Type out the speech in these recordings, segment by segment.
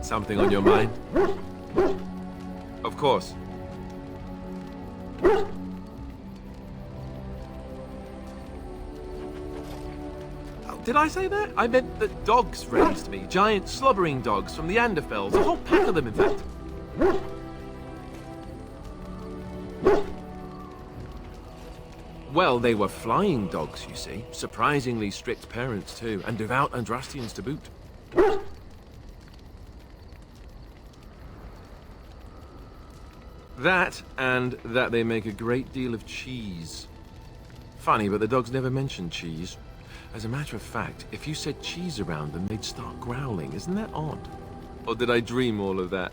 Something on your mind? Of course. Oh, did I say that? I meant that dogs raised me. Giant slobbering dogs from the Anderfells. A whole pack of them, in fact. Well, they were flying dogs, you see. Surprisingly strict parents, too. And devout Andrastians to boot. That, and that they make a great deal of cheese. Funny, but the dogs never mention cheese. As a matter of fact, if you said cheese around them, they'd start growling. Isn't that odd? Or did I dream all of that?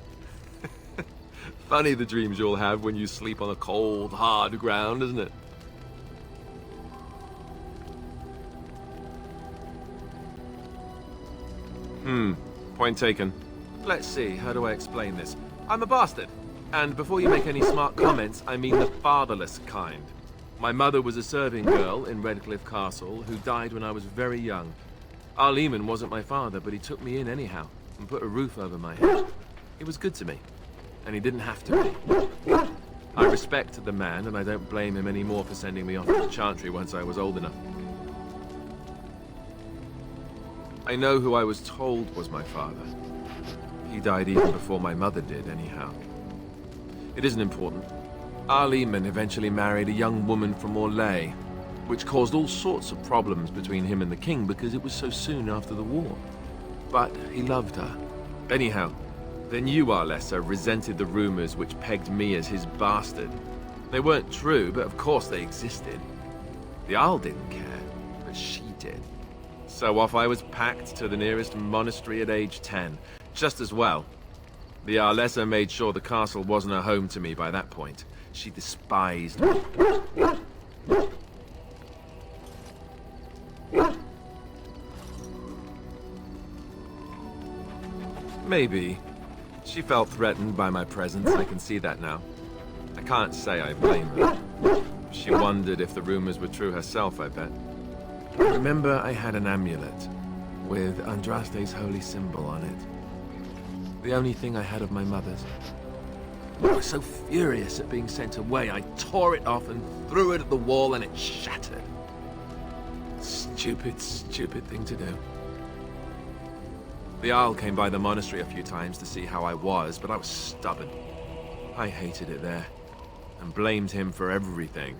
Funny the dreams you'll have when you sleep on a cold, hard ground, isn't it? Point taken. Let's see, how do I explain this? I'm a bastard. And before you make any smart comments, I mean the fatherless kind. My mother was a serving girl in Redcliffe Castle who died when I was very young. Arl Eamon wasn't my father, but he took me in anyhow and put a roof over my head. He was good to me, and he didn't have to be. I respect the man, and I don't blame him anymore for sending me off to the Chantry once I was old enough. I know who I was told was my father. He died even before my mother did, anyhow. It isn't important. Arl Eamon eventually married a young woman from Orlais, which caused all sorts of problems between him and the king because it was so soon after the war. But he loved her. Anyhow, then you, Arlessa, resented the rumors which pegged me as his bastard. They weren't true, but of course they existed. The Arl didn't care, but she did. So off I was packed to the nearest monastery at age 10. Just as well. The Arlessa made sure the castle wasn't a home to me by that point. She despised me. Maybe. She felt threatened by my presence, I can see that now. I can't say I blame her. She wondered if the rumors were true herself, I bet. Remember, I had an amulet with Andraste's holy symbol on it. The only thing I had of my mother's. I was so furious at being sent away, I tore it off and threw it at the wall and it shattered. Stupid, stupid thing to do. The Arl came by the monastery a few times to see how I was, but I was stubborn. I hated it there, and blamed him for everything.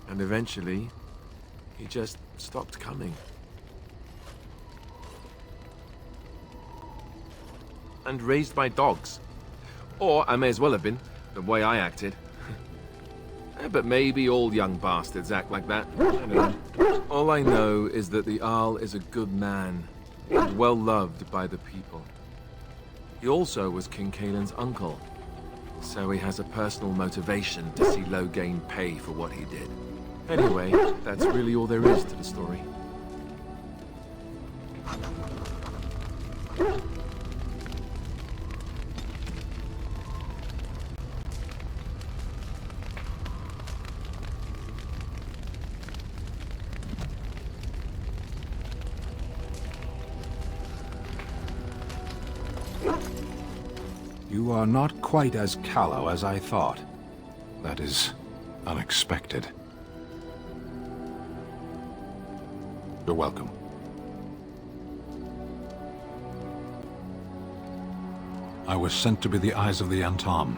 And eventually, he just stopped coming. And raised my dogs. Or I may as well have been, the way I acted. But maybe all young bastards act like that. I don't know. All I know is that the Arl is a good man, and well loved by the people. He also was King Cailan's uncle, so he has a personal motivation to see Loghain pay for what he did. Anyway, that's really all there is to the story. You are not quite as callow as I thought. That is unexpected. You're welcome. I was sent to be the eyes of the Antam.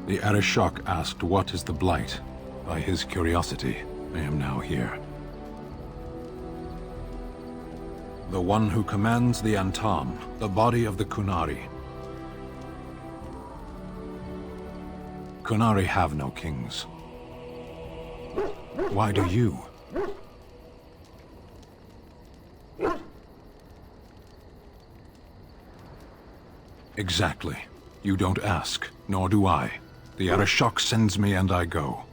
The Arishok asked what is the Blight. By his curiosity, I am now here. The one who commands the Antam, the body of the Qunari. Qunari have no kings. Why do you? Exactly. You don't ask, nor do I. The Arishok sends me and I go.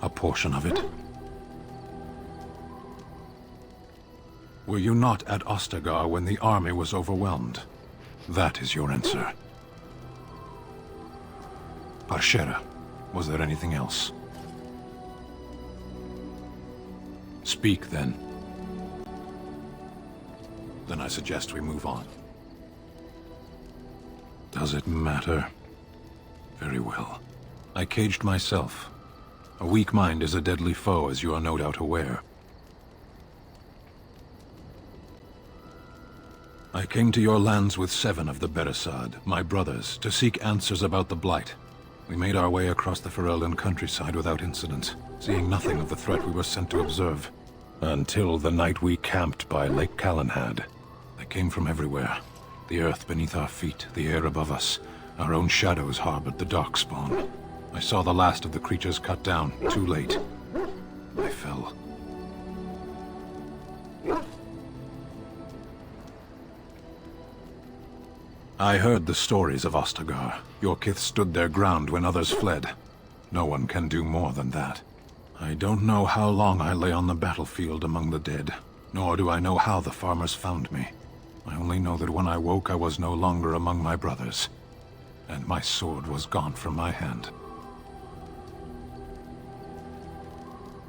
A portion of it. Were you not at Ostagar when the army was overwhelmed? That is your answer. Parshera, was there anything else? Speak then. Then I suggest we move on. Does it matter? Very well. I caged myself. A weak mind is a deadly foe, as you are no doubt aware. I came to your lands with 7 of the Beresad, my brothers, to seek answers about the Blight. We made our way across the Ferelden countryside without incident, seeing nothing of the threat we were sent to observe. Until the night we camped by Lake Calenhad. They came from everywhere. The earth beneath our feet, the air above us. Our own shadows harbored the Darkspawn. I saw the last of the creatures cut down, too late. I fell. I heard the stories of Ostagar. Your kith stood their ground when others fled. No one can do more than that. I don't know how long I lay on the battlefield among the dead, nor do I know how the farmers found me. I only know that when I woke I was no longer among my brothers, and my sword was gone from my hand.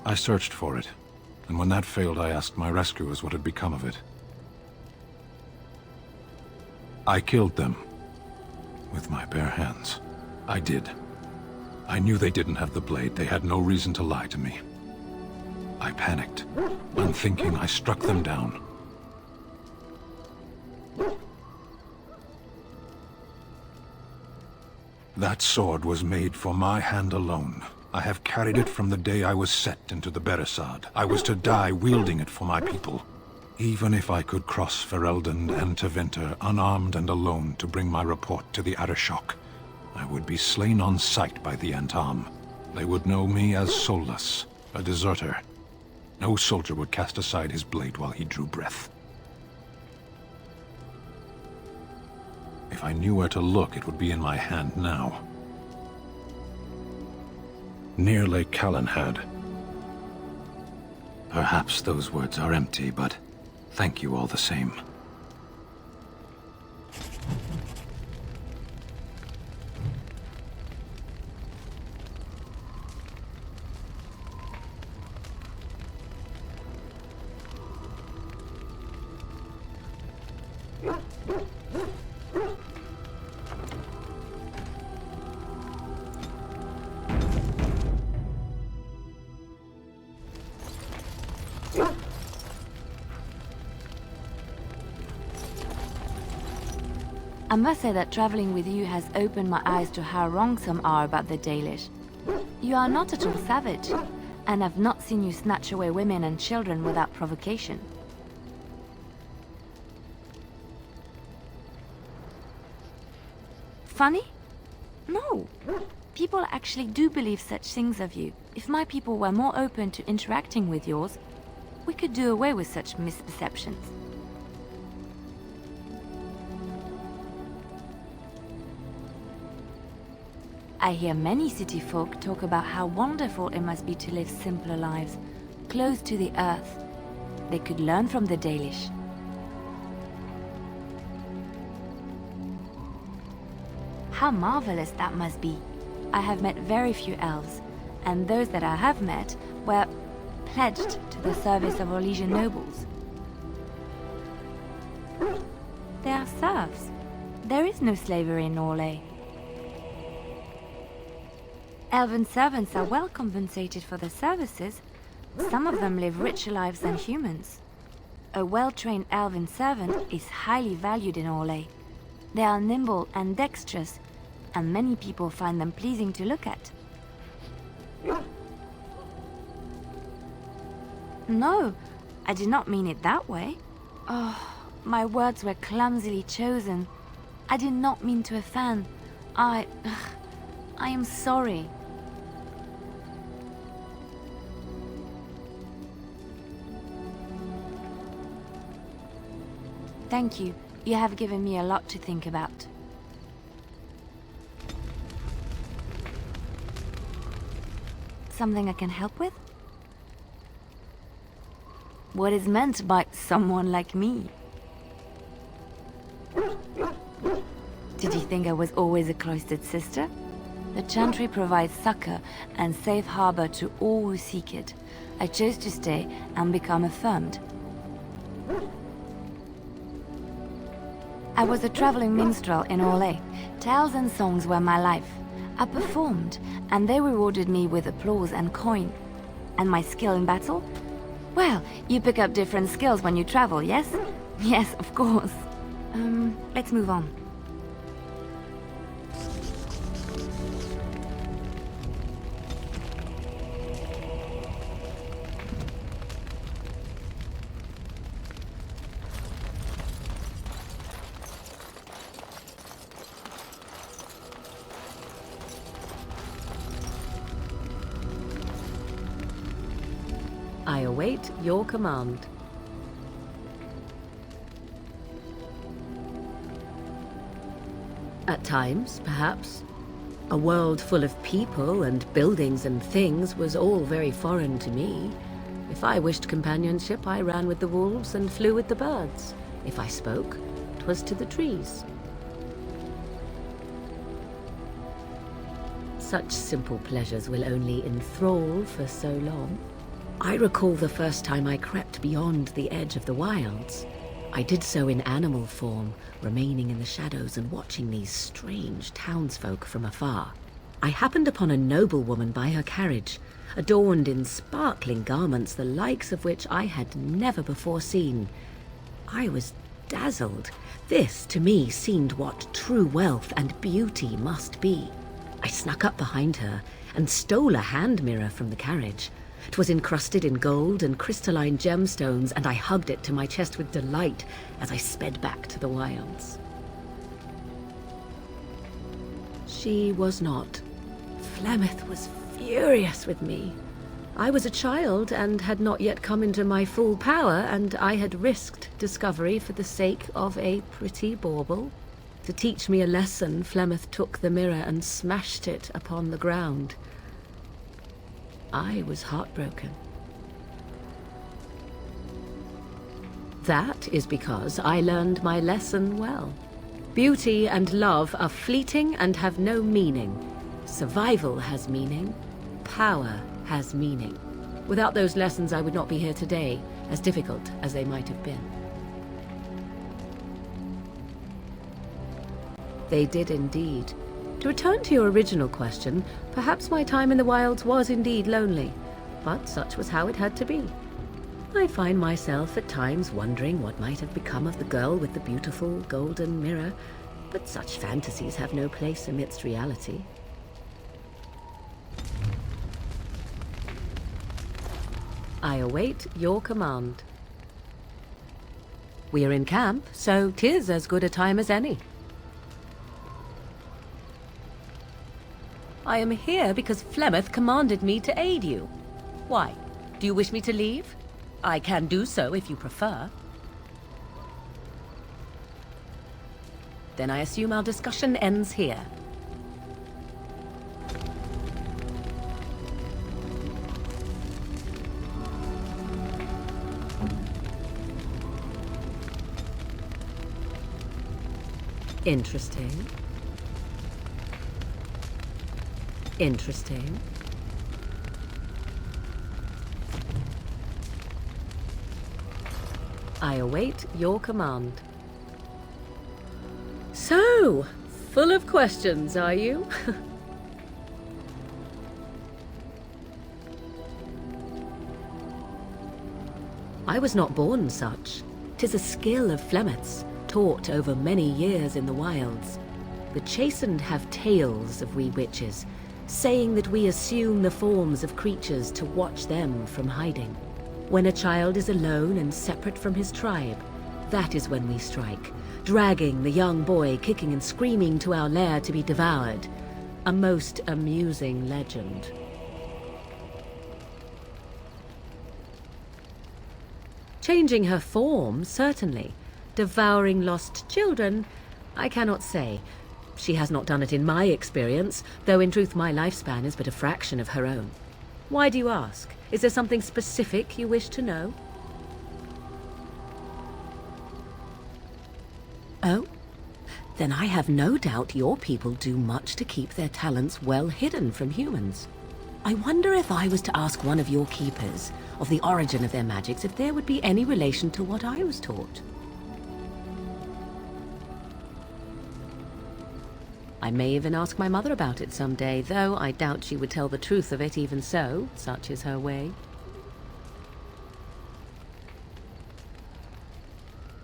I searched for it, and when that failed I asked my rescuers what had become of it. I killed them. With my bare hands. I did. I knew they didn't have the blade. They had no reason to lie to me. I panicked. Unthinking, I struck them down. That sword was made for my hand alone. I have carried it from the day I was set into the Beresad. I was to die wielding it for my people. Even if I could cross Ferelden and Tevinter unarmed and alone to bring my report to the Arishok, I would be slain on sight by the Antam. They would know me as soulless, a deserter. No soldier would cast aside his blade while he drew breath. If I knew where to look, it would be in my hand now. Near Lake Calenhad. Perhaps those words are empty, but thank you all the same. I must say that traveling with you has opened my eyes to how wrong some are about the Dalish. You are not at all savage, and I've not seen you snatch away women and children without provocation. Funny? No. People actually do believe such things of you. If my people were more open to interacting with yours, we could do away with such misperceptions. I hear many city folk talk about how wonderful it must be to live simpler lives, close to the earth. They could learn from the Dalish. How marvelous that must be. I have met very few elves, and those that I have met were pledged to the service of Orlesian nobles. They are serfs. There is no slavery in Orlais. Elven servants are well compensated for their services. Some of them live richer lives than humans. A well-trained elven servant is highly valued in Orlais. They are nimble and dexterous, and many people find them pleasing to look at. No, I did not mean it that way. Oh, my words were clumsily chosen. I did not mean to offend. I am sorry. Thank you. You have given me a lot to think about. Something I can help with? What is meant by someone like me? Did you think I was always a cloistered sister? The Chantry provides succor and safe harbor to all who seek it. I chose to stay and become affirmed. I was a traveling minstrel in Orlais. Tales and songs were my life. I performed, and they rewarded me with applause and coin. And my skill in battle? Well, you pick up different skills when you travel, yes? Yes, of course. Let's move on. I await your command. At times, perhaps. A world full of people and buildings and things was all very foreign to me. If I wished companionship, I ran with the wolves and flew with the birds. If I spoke, 'twas to the trees. Such simple pleasures will only enthrall for so long. I recall the first time I crept beyond the edge of the wilds. I did so in animal form, remaining in the shadows and watching these strange townsfolk from afar. I happened upon a noblewoman by her carriage, adorned in sparkling garments the likes of which I had never before seen. I was dazzled. This, to me, seemed what true wealth and beauty must be. I snuck up behind her and stole a hand mirror from the carriage. 'Twas encrusted in gold and crystalline gemstones, and I hugged it to my chest with delight as I sped back to the wilds. She was not. Flemeth was furious with me. I was a child and had not yet come into my full power, and I had risked discovery for the sake of a pretty bauble. To teach me a lesson, Flemeth took the mirror and smashed it upon the ground. I was heartbroken. That is because I learned my lesson well. Beauty and love are fleeting and have no meaning. Survival has meaning. Power has meaning. Without those lessons, I would not be here today, as difficult as they might have been. They did indeed. To return to your original question, perhaps my time in the wilds was indeed lonely, but such was how it had to be. I find myself at times wondering what might have become of the girl with the beautiful golden mirror, but such fantasies have no place amidst reality. I await your command. We are in camp, so 'tis as good a time as any. I am here because Flemeth commanded me to aid you. Why? Do you wish me to leave? I can do so if you prefer. Then I assume our discussion ends here. Interesting. Interesting. I await your command. So, full of questions, are you? I was not born such. 'Tis a skill of Flemeth's, taught over many years in the wilds. The chastened have tales of we witches, saying that we assume the forms of creatures to watch them from hiding. When a child is alone and separate from his tribe, that is when we strike, dragging the young boy kicking and screaming to our lair to be devoured. A most amusing legend. Changing her form, certainly. Devouring lost children, I cannot say. She has not done it in my experience, though in truth my lifespan is but a fraction of her own. Why do you ask? Is there something specific you wish to know? Oh, then I have no doubt your people do much to keep their talents well hidden from humans. I wonder if I was to ask one of your keepers of the origin of their magics, if there would be any relation to what I was taught. I may even ask my mother about it someday, though I doubt she would tell the truth of it even so, such is her way.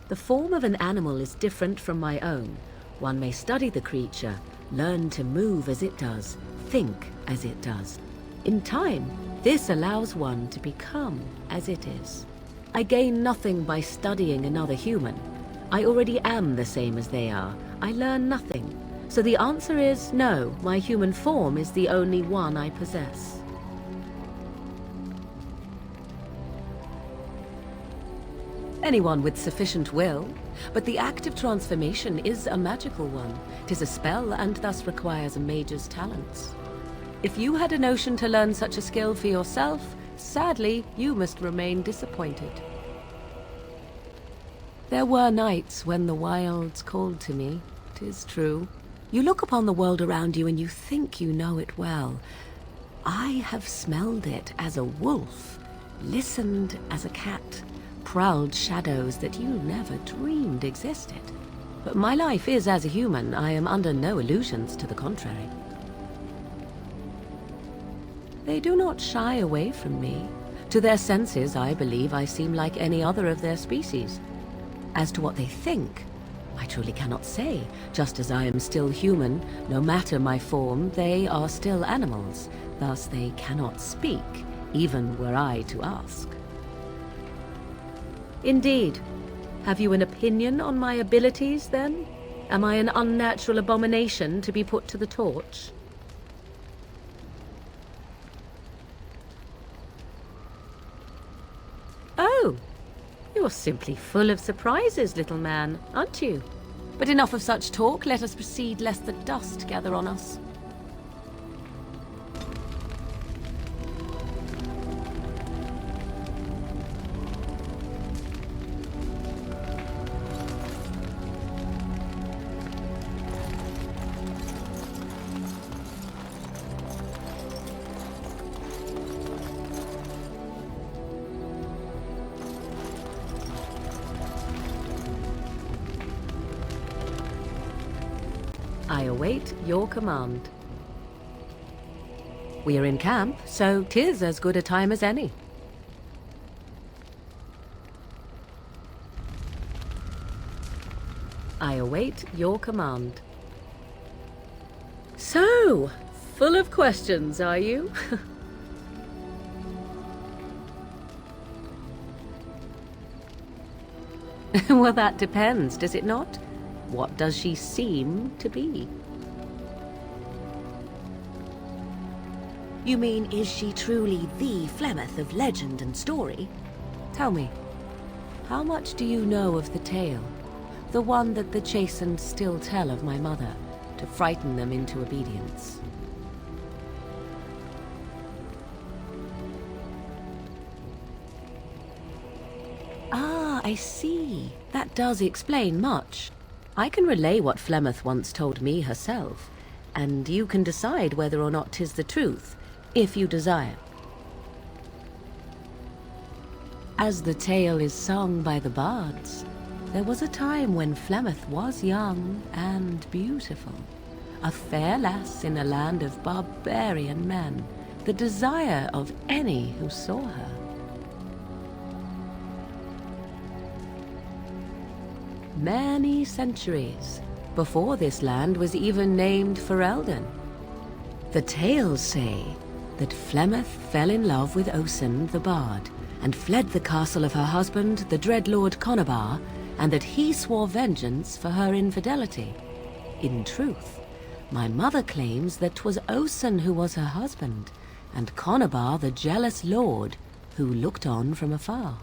The form of an animal is different from my own. One may study the creature, learn to move as it does, think as it does. In time, this allows one to become as it is. I gain nothing by studying another human. I already am the same as they are. I learn nothing. So the answer is no, my human form is the only one I possess. Anyone with sufficient will, but the act of transformation is a magical one. 'Tis a spell and thus requires a mage's talents. If you had a notion to learn such a skill for yourself, sadly, you must remain disappointed. There were nights when the wilds called to me, 'tis true. You look upon the world around you and you think you know it well. I have smelled it as a wolf, listened as a cat, prowled shadows that you never dreamed existed. But my life is as a human. I am under no illusions to the contrary. They do not shy away from me. To their senses, I believe I seem like any other of their species. As to what they think, I truly cannot say. Just as I am still human, no matter my form, they are still animals. Thus they cannot speak, even were I to ask. Indeed. Have you an opinion on my abilities, then? Am I an unnatural abomination to be put to the torch? Oh, you're simply full of surprises, little man, aren't you? But enough of such talk. Let us proceed, lest the dust gather on us. I await your command. We are in camp, so 'tis as good a time as any. I await your command. So, full of questions, are you? Well, that depends, does it not? What does she seem to be? You mean, is she truly the Flemeth of legend and story? Tell me, how much do you know of the tale? The one that the chastened still tell of my mother, to frighten them into obedience. Ah, I see. That does explain much. I can relay what Flemeth once told me herself, and you can decide whether or not 'tis the truth, if you desire. As the tale is sung by the bards, there was a time when Flemeth was young and beautiful, a fair lass in a land of barbarian men, the desire of any who saw her. Many centuries before this land was even named Ferelden. The tales say that Flemeth fell in love with Osen the Bard and fled the castle of her husband, the dread Lord Conobar, and that he swore vengeance for her infidelity. In truth, my mother claims that 'twas Osen who was her husband, and Conobar the jealous lord who looked on from afar.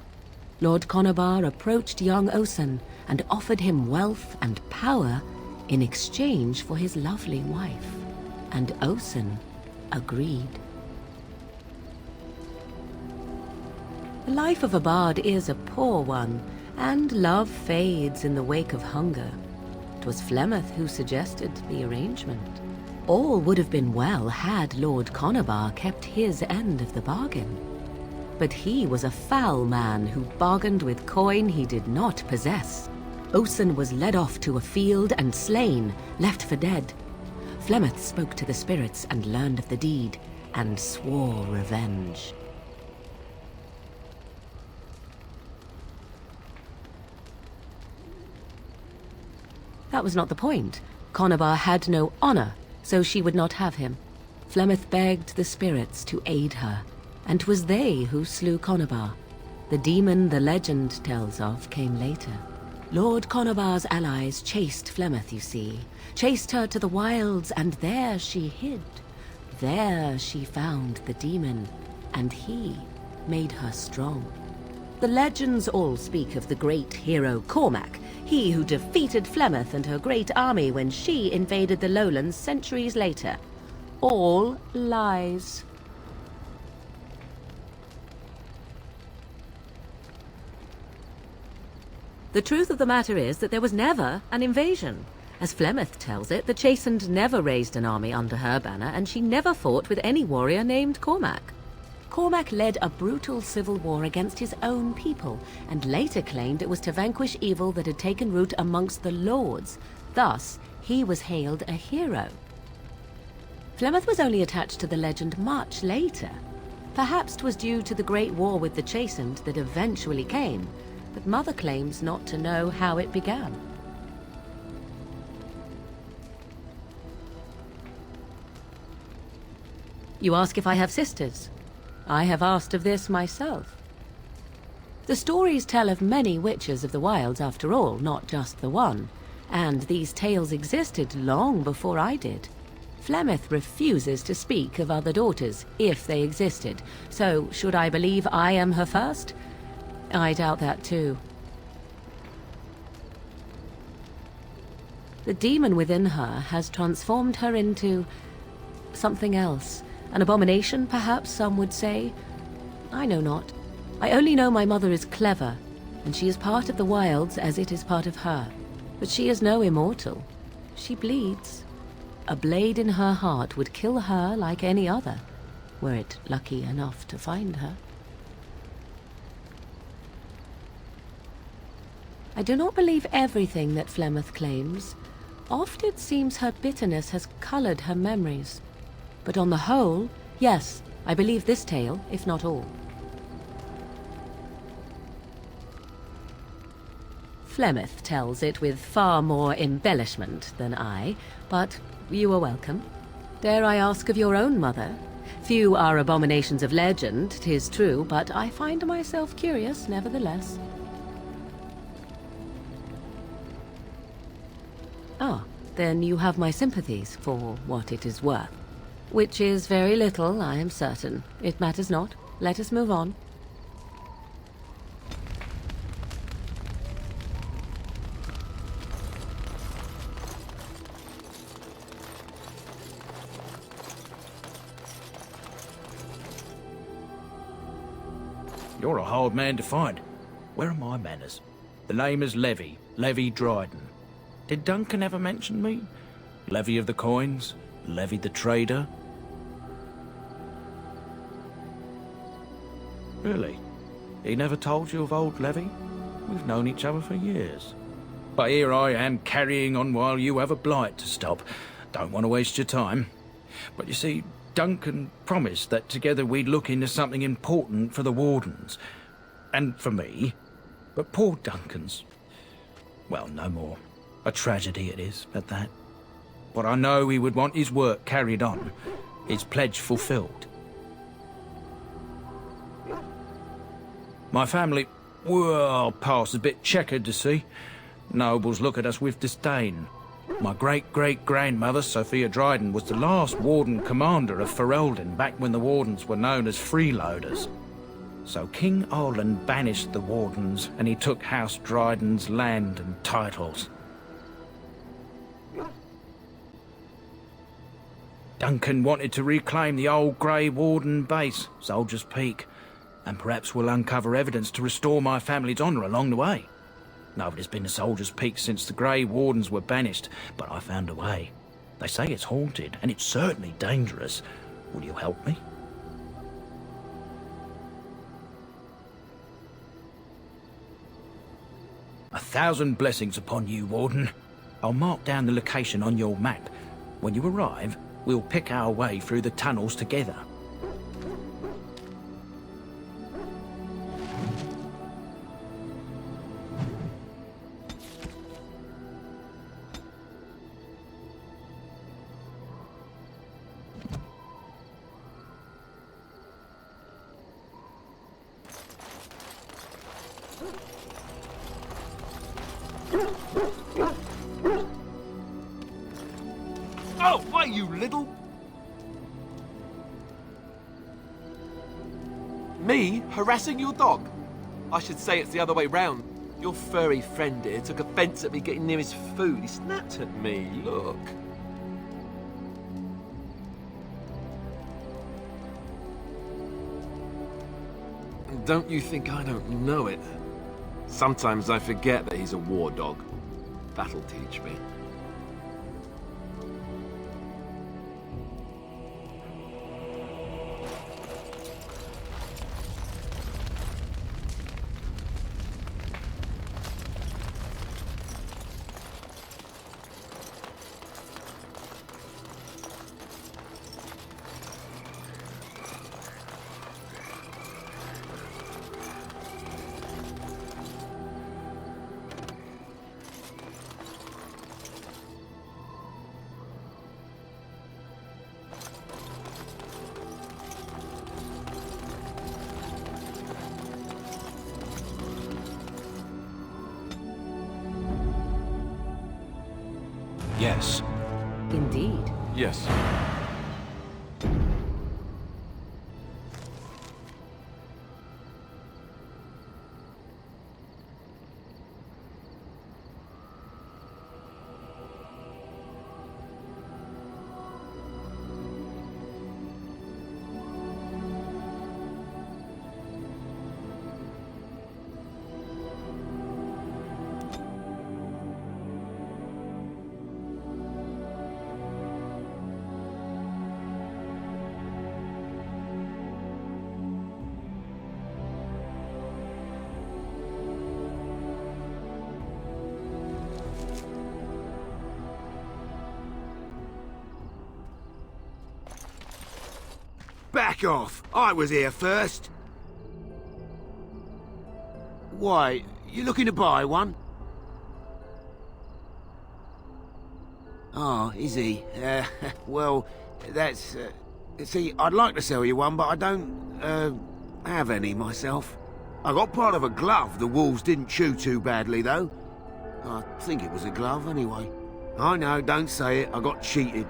Lord Conobar approached young Osen and offered him wealth and power in exchange for his lovely wife, and Osen agreed. The life of a bard is a poor one, and love fades in the wake of hunger. 'Twas Flemeth who suggested the arrangement. All would have been well had Lord Conobar kept his end of the bargain. But he was a foul man who bargained with coin he did not possess. Osen was led off to a field and slain, left for dead. Flemeth spoke to the spirits and learned of the deed, and swore revenge. That was not the point. Conobar had no honor, so she would not have him. Flemeth begged the spirits to aid her, and 'twas they who slew Conobar. The demon the legend tells of came later. Lord Conobar's allies chased Flemeth, you see. Chased her to the wilds, and there she hid. There she found the demon, and he made her strong. The legends all speak of the great hero Cormac, he who defeated Flemeth and her great army when she invaded the lowlands centuries later. All lies. The truth of the matter is that there was never an invasion. As Flemeth tells it, the Chastened never raised an army under her banner, and she never fought with any warrior named Cormac. Cormac led a brutal civil war against his own people, and later claimed it was to vanquish evil that had taken root amongst the lords. Thus, he was hailed a hero. Flemeth was only attached to the legend much later. Perhaps 'twas due to the great war with the Chastened that eventually came, but Mother claims not to know how it began. You ask if I have sisters. I have asked of this myself. The stories tell of many witches of the wilds after all, not just the one, and these tales existed long before I did. Flemeth refuses to speak of other daughters, if they existed, so should I believe I am her first? I doubt that too. The demon within her has transformed her into something else. An abomination, perhaps some would say. I know not. I only know my mother is clever, and she is part of the wilds as it is part of her. But she is no immortal. She bleeds. A blade in her heart would kill her like any other, were it lucky enough to find her. I do not believe everything that Flemeth claims. Oft it seems her bitterness has colored her memories. But on the whole, yes, I believe this tale, if not all. Flemeth tells it with far more embellishment than I, but you are welcome. Dare I ask of your own mother? Few are abominations of legend, 'tis true, but I find myself curious nevertheless. Ah, then you have my sympathies for what it is worth. Which is very little, I am certain. It matters not. Let us move on. You're a hard man to find. Where are my manners? The name is Levy, Levy Dryden. Did Duncan ever mention me? Levy of the coins? Levy the trader? Really? He never told you of old Levy? We've known each other for years. But here I am carrying on while you have a blight to stop. Don't want to waste your time. But you see, Duncan promised that together we'd look into something important for the Wardens. And for me. But poor Duncan's... well, no more. A tragedy it is, at that. But I know he would want his work carried on. His pledge fulfilled. My family, well, past a bit checkered to see. Nobles look at us with disdain. My great-great-grandmother, Sophia Dryden, was the last Warden Commander of Ferelden back when the Wardens were known as freeloaders. So King Arlen banished the Wardens, and he took House Dryden's land and titles. Duncan wanted to reclaim the old Grey Warden base, Soldier's Peak, and perhaps we'll uncover evidence to restore my family's honour along the way. Nobody's been to Soldier's Peak since the Grey Wardens were banished, but I found a way. They say it's haunted, and it's certainly dangerous. Will you help me? A thousand blessings upon you, Warden. I'll mark down the location on your map. When you arrive, we'll pick our way through the tunnels together. Oh, why, you little... Me harassing your dog? I should say it's the other way round. Your furry friend here took offence at me getting near his food. He snapped at me, look. Don't you think I don't know it? Sometimes I forget that he's a war dog. That'll teach me. Yes. Indeed. Yes. Back off! I was here first. Why, you looking to buy one? Oh, is he? Well, that's... see, I'd like to sell you one, but I don't, have any myself. I got part of a glove the wolves didn't chew too badly, though. I think it was a glove, anyway. I know, don't say it. I got cheated.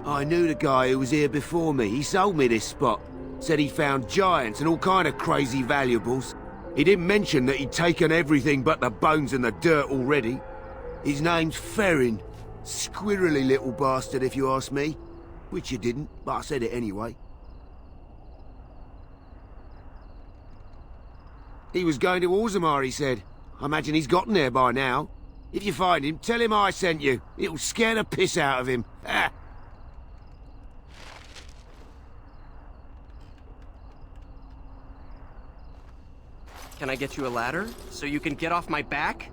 I knew the guy who was here before me. He sold me this spot. Said he found giants and all kind of crazy valuables. He didn't mention that he'd taken everything but the bones and the dirt already. His name's Ferrin. Squirrely little bastard, if you ask me. Which you didn't, but I said it anyway. He was going to Orzammar, he said. I imagine he's gotten there by now. If you find him, tell him I sent you. It'll scare the piss out of him. Ha! Can I get you a ladder so you can get off my back?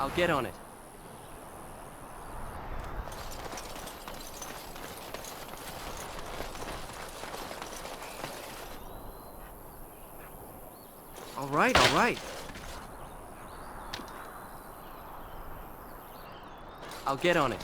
I'll get on it. All right, all right. I'll get on it.